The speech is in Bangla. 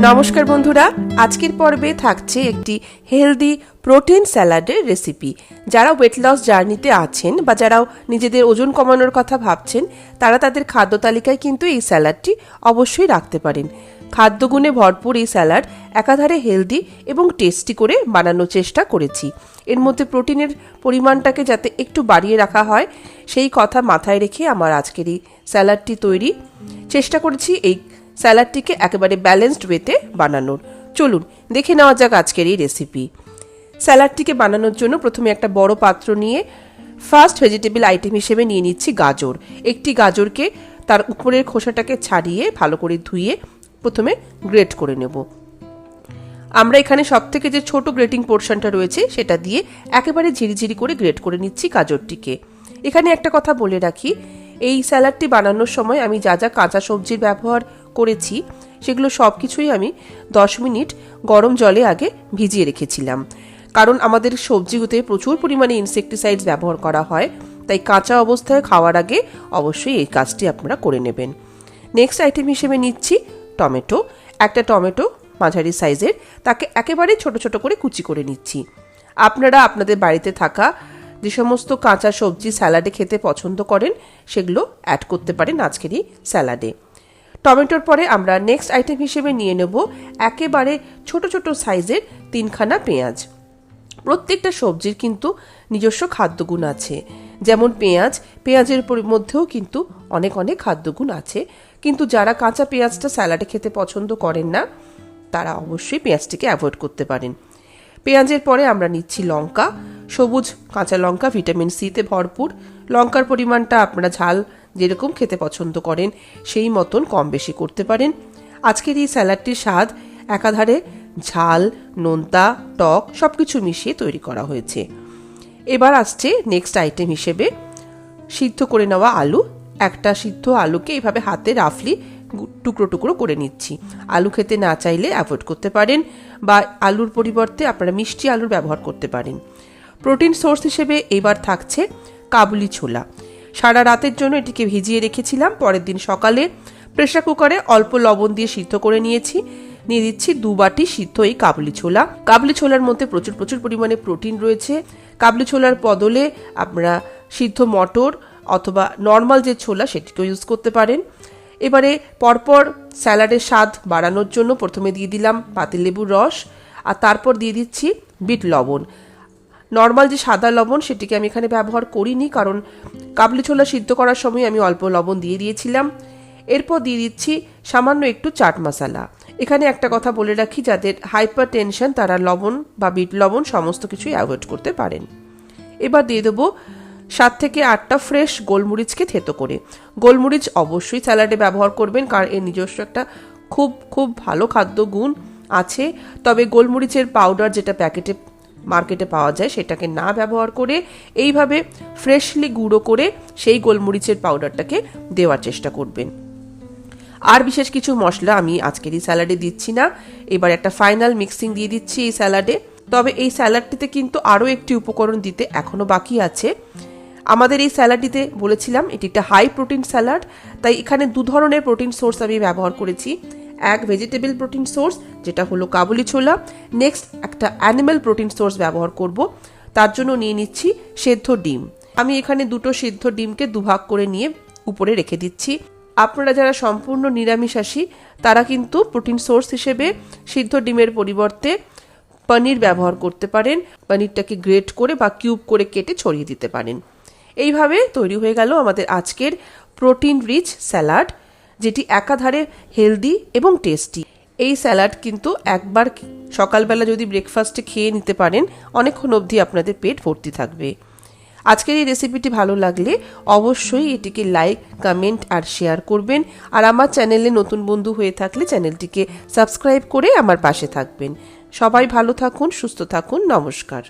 নমস্কার বন্ধুরা, আজকের পর্বে থাকছে একটি হেলদি প্রোটিন স্যালাডের রেসিপি। যারা ওয়েট লস জার্নিতে আছেন বা যারা নিজেদের ওজন কমানোর কথা ভাবছেন, তারা তাদের খাদ্য তালিকায় কিন্তু এই স্যালাডটি অবশ্যই রাখতে পারেন। খাদ্যগুণে ভরপুর এই স্যালাড একাধারে হেলদি এবং টেস্টি করে বানানোর চেষ্টা করেছি। এর মধ্যে প্রোটিনের পরিমাণটাকে যাতে একটু বাড়িয়ে রাখা হয় সেই কথা মাথায় রেখে আমার আজকের এই স্যালাডটি তৈরি চেষ্টা করেছি। এই স্যালাডটিকে একেবারে ব্যালেন্সড ওয়েতে বানানোর। চলুন দেখে নেওয়া যাক আজকের এই রেসিপি। স্যালাডটিকে বানানোর জন্য প্রথমে একটা বড় পাত্র নিয়ে ফার্স্ট ভেজিটেবল আইটেম হিসেবে নিয়ে নিচ্ছি গাজর। একটি গাজরকে তার উপরের খোসাটাকে ছাড়িয়ে ভালো করে ধুয়ে প্রথমে গ্রেট করে নেব। আমরা এখানে সবথেকে যে ছোট গ্রেটিং পোর্শনটা রয়েছে সেটা দিয়ে একেবারে ঝিরিঝিরি করে গ্রেট করে নিচ্ছি গাজরটিকে। এখানে একটা কথা বলে রাখি, এই স্যালাডটি বানানোর সময় আমি যা যা কাঁচা সবজির ব্যবহার করেছি সেগুলো সব কিছুই আমি 10 মিনিট গরম জলে আগে ভিজিয়ে রেখেছিলাম। কারণ আমাদের সবজিগুলোতে প্রচুর পরিমাণে ইনসেকটিসাইডস ব্যবহার করা হয়, তাই কাঁচা অবস্থায় খাওয়ার আগে অবশ্যই এই কাজটি আপনারা করে নেবেন। নেক্সট আইটেম হিসেবে নিচ্ছি টমেটো। একটা টমেটো মাঝারি সাইজের, তাকে একেবারে ছোট ছোট করে কুচি করে নিচ্ছি। আপনারা আপনাদের বাড়িতে থাকা যে সমস্ত কাঁচা সবজি স্যালাডে খেতে পছন্দ করেন সেগুলো অ্যাড করতে পারেন আজকের এই স্যালাডে। টমেটোর পরে আমরা নেক্সট আইটেম হিসেবে নিয়ে নেব একেবারে ছোট ছোট সাইজের 3খানা পেঁয়াজ। প্রত্যেকটা সবজির কিন্তু নিজস্ব খাদ্যগুণ আছে। যেমন পেঁয়াজের মধ্যেও কিন্তু অনেক অনেক খাদ্যগুণ আছে, কিন্তু যারা কাঁচা পেঁয়াজটা স্যালাডে খেতে পছন্দ করেন না তারা অবশ্যই পেঁয়াজটিকে অ্যাভয়েড করতে পারেন। পেঁয়াজের পরে আমরা নিচ্ছি লঙ্কা। সবুজ কাঁচা লঙ্কা ভিটামিন সিতে ভরপুর। লঙ্কার পরিমাণটা আপনারা ঝাল যেরকম খেতে পছন্দ করেন সেই মতন কম বেশি করতে পারেন। আজকের এই স্যালাডটির স্বাদ একাধারে ঝাল, নোনতা, টক সবকিছু মিশিয়ে তৈরি করা হয়েছে। এবার আসছে নেক্সট আইটেম হিসেবে সিদ্ধ করে নেওয়া আলু। একটা সিদ্ধ আলুকে এইভাবে হাতে রাফলি টুকরো টুকরো করে নিচ্ছি। আলু খেতে না চাইলে অ্যাভয়েড করতে পারেন বা আলুর পরিবর্তে আপনারা মিষ্টি আলুর ব্যবহার করতে পারেন। প্রোটিন সোর্স হিসেবে এবার থাকছে কাবুলি ছোলা। সারা রাতের জন্য এটিকে ভিজিয়ে রেখেছিলাম। পরের দিন সকালে প্রেসার কুকারে অল্প লবণ দিয়ে সিদ্ধ করে নিয়েছি। নিয়ে দিচ্ছি 2 বাটি সিদ্ধ এই কাবুলি ছোলা। কাবুলি ছোলার মধ্যে প্রচুর পরিমাণে প্রোটিন রয়েছে। কাবুলি ছোলার বদলে আপনারা সিদ্ধ মটর অথবা নর্মাল যে ছোলা সেটিকেও ইউজ করতে পারেন। এবারে পরপর স্যালাডের স্বাদ বাড়ানোর জন্য প্রথমে দিয়ে দিলাম পাতিলেবুর রস, আর তারপর দিয়ে দিচ্ছি বিট লবণ। নর্মাল যে সাদা লবণ সেটিকে আমি এখানে ব্যবহার করিনি, কারণ কাবলি ছোলা সিদ্ধ করার সময় আমি অল্প লবণ দিয়ে দিয়েছিলাম। এরপর দিয়ে দিচ্ছি সামান্য একটু চাট মশলা। এখানে একটা কথা বলে রাখি, যাদের হাইপার টেনশন তারা লবণ বা বিট লবণ সমস্ত কিছুই অ্যাভয়েড করতে পারেন। এবার দিয়ে দেবো 7 থেকে 8টা ফ্রেশ গোলমরিচকে থেতো করে। গোলমরিচ অবশ্যই স্যালাডে ব্যবহার করবেন, কারণ এর নিজস্ব একটা খুব ভালো খাদ্য গুণ আছে। তবে গোলমরিচের পাউডার যেটা মার্কেটে পাওয়া যায় সেটাকে না ব্যবহার করে এইভাবে ফ্রেশলি গুঁড়ো করে সেই গোলমরিচের পাউডারটাকে দেওয়ার চেষ্টা করবেন। আর বিশেষ কিছু মশলা আমি আজকের এই স্যালাডে দিচ্ছি না। এবার একটা ফাইনাল মিক্সিং দিয়ে দিচ্ছি এই স্যালাডে। তবে এই স্যালাডটিতে কিন্তু আরও একটি উপকরণ দিতে এখনো বাকি আছে। আমাদের এই স্যালাডটিতে বলেছিলাম এটি একটা হাই প্রোটিন স্যালাড, তাই এখানে 2 ধরনের প্রোটিন সোর্স আমি ব্যবহার করেছি। এক ভেজিটেবল প্রোটিন সোর্স যেটা হলো কাবুলি ছোলা, নেক্সট একটা অ্যানিম্যাল প্রোটিন সোর্স ব্যবহার করব। তার জন্য নিয়ে নিচ্ছি সেদ্ধ ডিম। আমি এখানে 2টো সেদ্ধ ডিমকে 2 ভাগ করে নিয়ে উপরে রেখে দিচ্ছি। আপনারা যারা সম্পূর্ণ নিরামিষাশী তারা কিন্তু প্রোটিন সোর্স হিসেবে সিদ্ধ ডিমের পরিবর্তে পনির ব্যবহার করতে পারেন। পনিরটাকে গ্রেট করে বা কিউব করে কেটে ছড়িয়ে দিতে পারেন। এইভাবে তৈরি হয়ে গেল আমাদের আজকের প্রোটিন রিচ স্যালাড, যেটি একাধারে হেলদি এবং টেস্টি। এই স্যালাড কিন্তু একবার সকালবেলা যদি ব্রেকফাস্টে খেয়ে নিতে পারেন অনেকক্ষণ অবধি আপনাদের পেট ভর্তি থাকবে। আজকের এই রেসিপিটি ভালো লাগলে অবশ্যই এটিকে লাইক, কমেন্ট আর শেয়ার করবেন। আর আমার চ্যানেলে নতুন বন্ধু হয়ে থাকলে চ্যানেলটিকে সাবস্ক্রাইব করে আমার পাশে থাকবেন। সবাই ভালো থাকুন, সুস্থ থাকুন। নমস্কার।